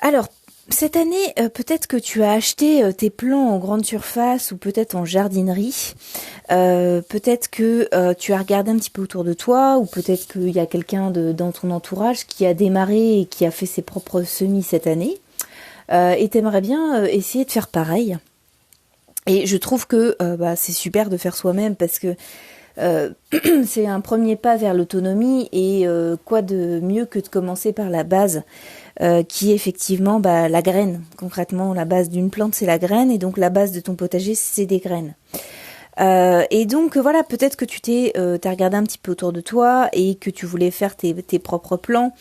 Alors, cette année, peut-être que tu as acheté tes plants en grande surface ou peut-être en jardinerie. Peut-être que tu as regardé un petit peu autour de toi ou peut-être qu'il y a quelqu'un dans ton entourage qui a démarré et qui a fait ses propres semis cette année. Et t'aimerais bien essayer de faire pareil. Et je trouve que c'est super de faire soi-même parce que euh, c'est un premier pas vers l'autonomie et quoi de mieux que de commencer par la base qui est effectivement la graine. Concrètement, la base d'une plante, c'est la graine et donc la base de ton potager, c'est des graines. Et donc voilà, peut-être que t'as regardé un petit peu autour de toi et que tu voulais faire tes propres plans.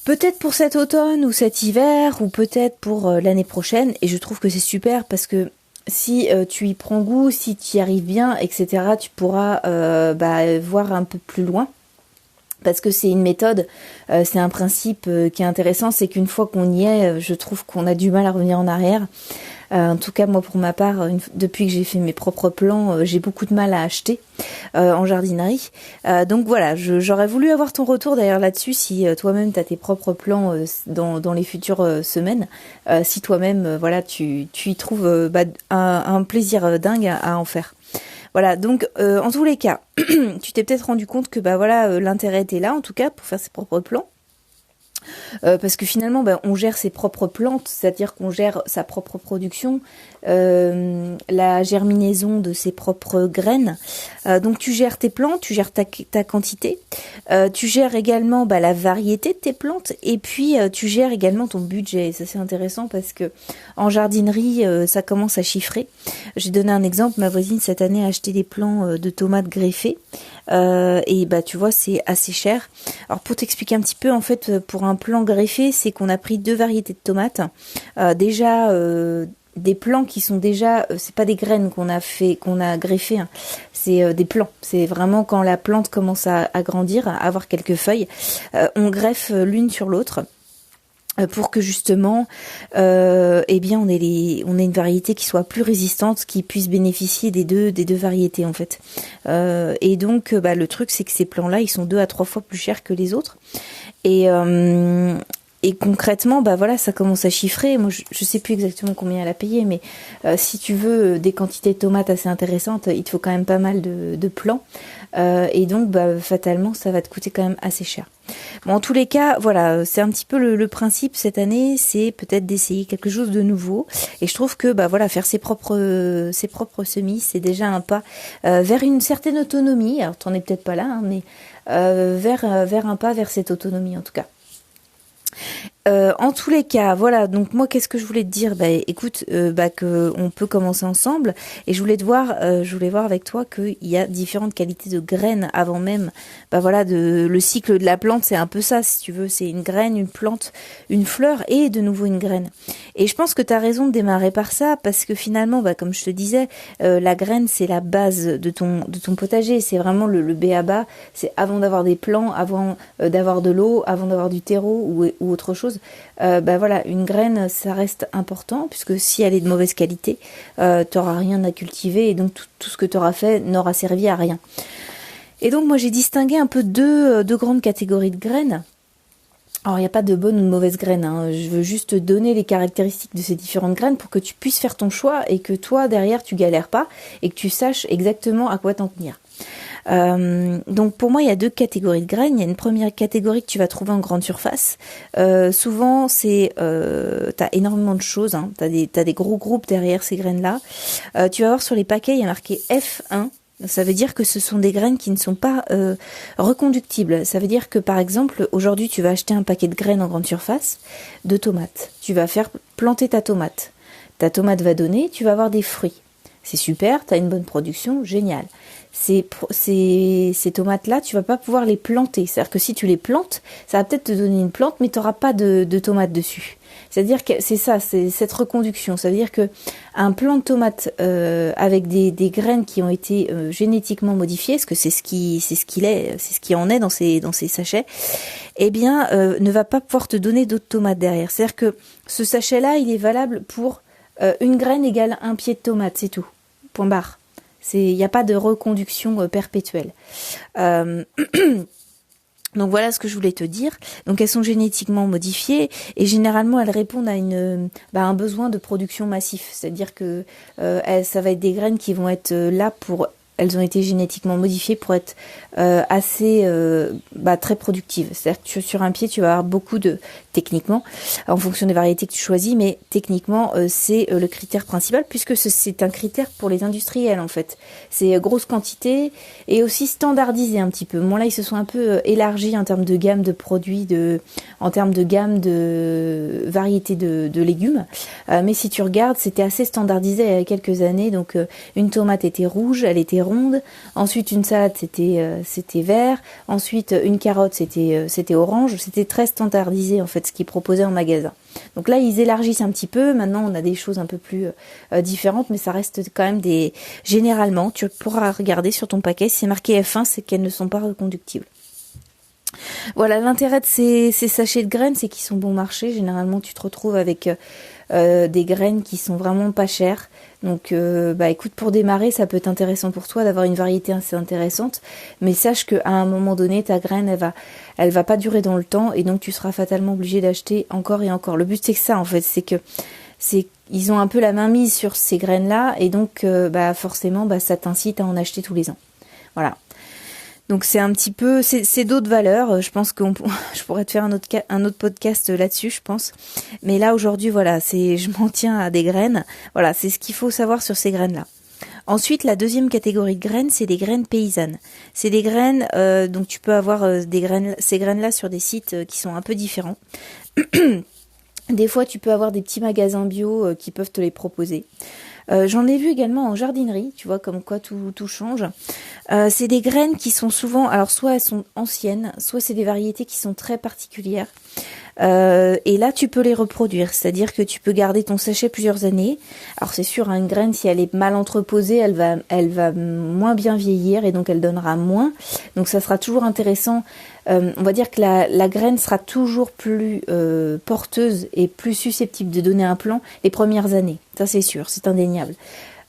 Peut-être pour cet automne ou cet hiver ou peut-être pour l'année prochaine. Et je trouve que c'est super parce que si tu y prends goût, si tu y arrives bien, etc., tu pourras voir un peu plus loin. Parce que c'est une méthode, c'est un principe qui est intéressant, c'est qu'une fois qu'on y est, je trouve qu'on a du mal à revenir en arrière. En tout cas, moi, pour ma part, depuis que j'ai fait mes propres plans, j'ai beaucoup de mal à acheter en jardinerie. Donc voilà, j'aurais voulu avoir ton retour d'ailleurs là-dessus, si toi-même tu as tes propres plans dans les futures semaines, si toi-même, tu y trouves un plaisir dingue à en faire. Voilà, donc en tous les cas, tu t'es peut-être rendu compte que l'intérêt était là en tout cas pour faire ses propres plans. Parce que finalement, on gère ses propres plantes, c'est-à-dire qu'on gère sa propre production, la germinaison de ses propres graines. Donc tu gères tes plantes, tu gères ta quantité, tu gères également la variété de tes plantes, et puis tu gères également ton budget. Et ça c'est intéressant parce que en jardinerie, ça commence à chiffrer. J'ai donné un exemple, ma voisine cette année a acheté des plants de tomates greffées. Et tu vois, c'est assez cher. Alors pour t'expliquer un petit peu, en fait, pour un plant greffé, c'est qu'on a pris 2 variétés de tomates. Des plants qui sont déjà, c'est pas des graines qu'on a greffé, hein. C'est des plants. C'est vraiment quand la plante commence à grandir, à avoir quelques feuilles, on greffe l'une sur l'autre. Pour que justement, on ait une variété qui soit plus résistante, qui puisse bénéficier des deux variétés en fait. Et donc, le truc c'est que ces plants-là, ils sont 2 à 3 fois plus chers que les autres. Et concrètement, ça commence à chiffrer. Moi, je sais plus exactement combien elle a payé, mais si tu veux des quantités de tomates assez intéressantes, il te faut quand même pas mal de plants. Et donc, fatalement, ça va te coûter quand même assez cher. Bon, en tous les cas, voilà, c'est un petit peu le principe cette année, c'est peut-être d'essayer quelque chose de nouveau. Et je trouve que, faire ses propres semis, c'est déjà un pas vers une certaine autonomie. Alors, t'en es peut-être pas là, hein, mais vers un pas vers cette autonomie en tout cas. En tous les cas, voilà, donc moi qu'est-ce que je voulais te dire? Écoute, que on peut commencer ensemble et je voulais voir avec toi qu'il y a différentes qualités de graines avant même, le cycle de la plante, c'est un peu ça si tu veux, c'est une graine, une plante, une fleur et de nouveau une graine. Et je pense que tu as raison de démarrer par ça parce que finalement, comme je te disais, la graine c'est la base de ton potager, c'est vraiment le b.a.-ba, c'est avant d'avoir des plants, avant d'avoir de l'eau, avant d'avoir du terreau ou autre chose. Une graine ça reste important puisque si elle est de mauvaise qualité, t'auras rien à cultiver et donc tout ce que t'auras fait n'aura servi à rien. Et donc moi j'ai distingué un peu deux grandes catégories de graines. Alors il n'y a pas de bonnes ou de mauvaises graines, hein. Je veux juste te donner les caractéristiques de ces différentes graines pour que tu puisses faire ton choix et que toi derrière tu galères pas et que tu saches exactement à quoi t'en tenir. Donc pour moi il y a 2 catégories de graines. Il y a une première catégorie que tu vas trouver en grande surface. Souvent t'as énormément de choses, hein. T'as des gros groupes derrière ces graines là. Tu vas voir sur les paquets il y a marqué F1. Ça veut dire que ce sont des graines qui ne sont pas reconductibles. Ça veut dire que par exemple aujourd'hui tu vas acheter un paquet de graines en grande surface de tomates. Tu vas faire planter ta tomate. Ta tomate va donner, tu vas avoir des fruits. C'est super, tu as une bonne production, génial. Ces tomates-là, tu vas pas pouvoir les planter. C'est-à-dire que si tu les plantes, ça va peut-être te donner une plante, mais tu n'auras pas de tomates dessus. C'est-à-dire que c'est ça, c'est cette reconduction. Ça veut dire que un plant de tomate avec des graines qui ont été génétiquement modifiées, parce que c'est ce qui en est dans ces sachets, ne va pas pouvoir te donner d'autres tomates derrière. C'est-à-dire que ce sachet-là, il est valable pour une graine égale un pied de tomate, c'est tout. Point barre. Il n'y a pas de reconduction perpétuelle. Donc voilà ce que je voulais te dire. Donc elles sont génétiquement modifiées et généralement elles répondent à un besoin de production massif. C'est-à-dire que ça va être des graines qui vont être là pour... Elles ont été génétiquement modifiées pour être assez très productives. C'est-à-dire que sur un pied, tu vas avoir beaucoup de... Techniquement, en fonction des variétés que tu choisis, mais techniquement, c'est le critère principal, puisque c'est un critère pour les industriels, en fait. C'est grosse quantité et aussi standardisé un petit peu. Bon, là, ils se sont un peu élargis en termes de gamme de produits, en termes de gamme de variétés de légumes. Mais si tu regardes, c'était assez standardisé il y a quelques années. Donc, une tomate était rouge, elle était ronde. Ensuite, une salade, c'était vert. Ensuite, une carotte, c'était orange. C'était très standardisé, en fait, ce qu'ils proposaient en magasin. Donc là, ils élargissent un petit peu. Maintenant, on a des choses un peu plus différentes, mais ça reste quand même généralement, tu pourras regarder sur ton paquet, si c'est marqué F1, c'est qu'elles ne sont pas reconductibles. Voilà, l'intérêt de ces sachets de graines, c'est qu'ils sont bon marché. Généralement, tu te retrouves avec des graines qui sont vraiment pas chères. Donc, écoute, pour démarrer, ça peut être intéressant pour toi d'avoir une variété assez intéressante. Mais sache qu'à un moment donné, ta graine, elle va pas durer dans le temps, et donc tu seras fatalement obligé d'acheter encore et encore. Le but, c'est que ça, en fait, ils ont un peu la main mise sur ces graines-là, et donc, forcément, ça t'incite à en acheter tous les ans. Voilà. Donc c'est un petit peu, c'est d'autres valeurs. Je pense que je pourrais te faire un autre podcast là-dessus, je pense. Mais là aujourd'hui, voilà, je m'en tiens à des graines. Voilà, c'est ce qu'il faut savoir sur ces graines-là. Ensuite, la deuxième catégorie de graines, c'est des graines paysannes. C'est des graines, donc tu peux avoir ces graines-là sur des sites qui sont un peu différents. Des fois, tu peux avoir des petits magasins bio qui peuvent te les proposer. J'en ai vu également en jardinerie, tu vois, comme quoi tout change. C'est des graines qui sont souvent, alors soit elles sont anciennes, soit c'est des variétés qui sont très particulières. Et là, tu peux les reproduire, c'est-à-dire que tu peux garder ton sachet plusieurs années. Alors c'est sûr, une graine, si elle est mal entreposée, elle va moins bien vieillir et donc elle donnera moins. Donc ça sera toujours intéressant. On va dire que la graine sera toujours plus porteuse et plus susceptible de donner un plant les premières années. Ça c'est sûr, c'est indéniable.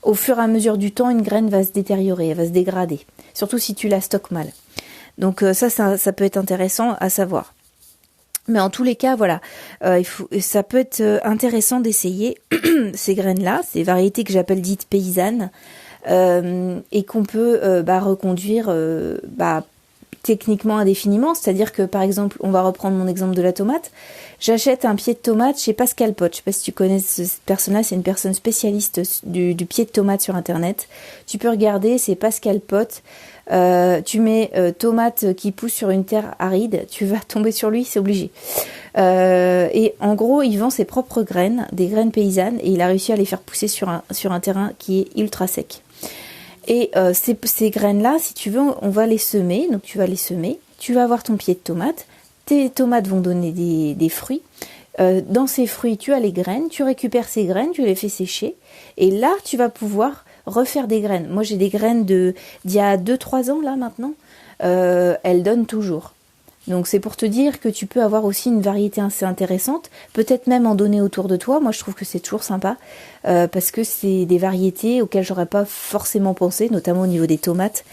Au fur et à mesure du temps, une graine va se détériorer, elle va se dégrader. Surtout si tu la stockes mal. Donc ça peut être intéressant à savoir. Mais en tous les cas, voilà, ça peut être intéressant d'essayer ces graines-là, ces variétés que j'appelle dites paysannes, et qu'on peut reconduire techniquement indéfiniment. C'est-à-dire que, par exemple, on va reprendre mon exemple de la tomate. J'achète un pied de tomate chez Pascal Pot. Je sais pas si tu connais cette personne-là, c'est une personne spécialiste du pied de tomate sur Internet. Tu peux regarder, c'est Pascal Pot. Tu mets tomate qui pousse sur une terre aride, tu vas tomber sur lui, c'est obligé. Et en gros, il vend ses propres graines, des graines paysannes, et il a réussi à les faire pousser sur un terrain qui est ultra sec. Et ces graines-là, si tu veux, on va les semer. Donc tu vas les semer, tu vas avoir ton pied de tomate, tes tomates vont donner des fruits. Dans ces fruits, tu as les graines, tu récupères ces graines, tu les fais sécher, et là, tu vas pouvoir refaire des graines. Moi, j'ai des graines d'il y a 2-3 ans, là, maintenant. Elles donnent toujours. Donc, c'est pour te dire que tu peux avoir aussi une variété assez intéressante. Peut-être même en donner autour de toi. Moi, je trouve que c'est toujours sympa. Parce que c'est des variétés auxquelles j'aurais pas forcément pensé, notamment au niveau des tomates.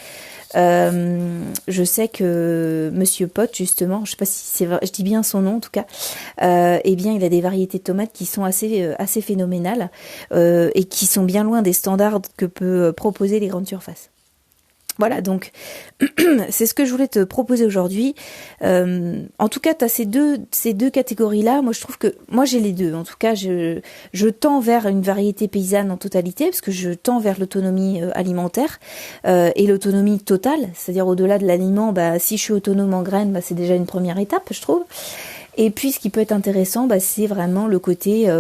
Je sais que Monsieur Pot, justement, je sais pas si c'est vrai, je dis bien son nom en tout cas, eh bien il a des variétés de tomates qui sont assez phénoménales et qui sont bien loin des standards que peut proposer les grandes surfaces. Voilà, donc c'est ce que je voulais te proposer aujourd'hui. En tout cas, tu as ces deux catégories-là. Moi, je trouve que moi j'ai les deux. En tout cas, je tends vers une variété paysanne en totalité, parce que je tends vers l'autonomie alimentaire et l'autonomie totale, c'est-à-dire au-delà de l'aliment. Si je suis autonome en graines, c'est déjà une première étape, je trouve. Et puis, ce qui peut être intéressant, c'est vraiment le côté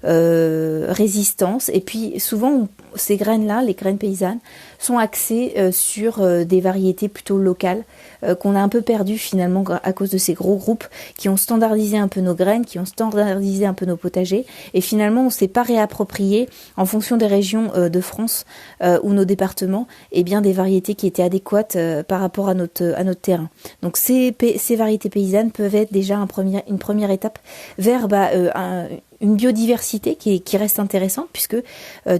résistance. Et puis, souvent, ces graines-là, les graines paysannes, sont axées sur des variétés plutôt locales qu'on a un peu perdues finalement à cause de ces gros groupes qui ont standardisé un peu nos graines, qui ont standardisé un peu nos potagers. Et finalement, on ne s'est pas réapproprié en fonction des régions de France ou nos départements, et bien des variétés qui étaient adéquates par rapport à notre terrain. Donc, ces variétés paysannes peuvent être déjà une première étape vers une biodiversité qui reste intéressante puisque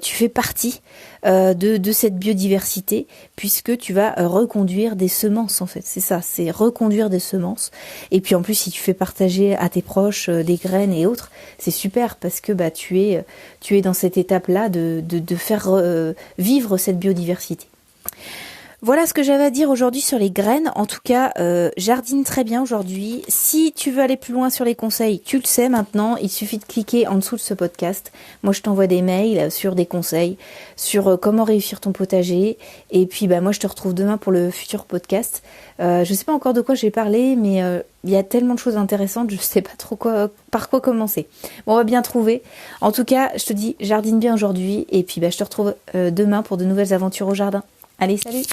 tu fais partie de cette biodiversité puisque tu vas reconduire des semences en fait. C'est ça, c'est reconduire des semences. Et puis en plus si tu fais partager à tes proches des graines et autres, c'est super parce que tu es dans cette étape-là de faire vivre cette biodiversité. Voilà ce que j'avais à dire aujourd'hui sur les graines. En tout cas, jardine très bien aujourd'hui. Si tu veux aller plus loin sur les conseils, tu le sais maintenant. Il suffit de cliquer en dessous de ce podcast. Moi, je t'envoie des mails sur des conseils, sur comment réussir ton potager. Et puis, moi, je te retrouve demain pour le futur podcast. Je sais pas encore de quoi j'ai parlé, mais il y a tellement de choses intéressantes, je sais pas trop par quoi commencer. Bon, on va bien trouver. En tout cas, je te dis, jardine bien aujourd'hui. Et puis, je te retrouve demain pour de nouvelles aventures au jardin. Allez, salut!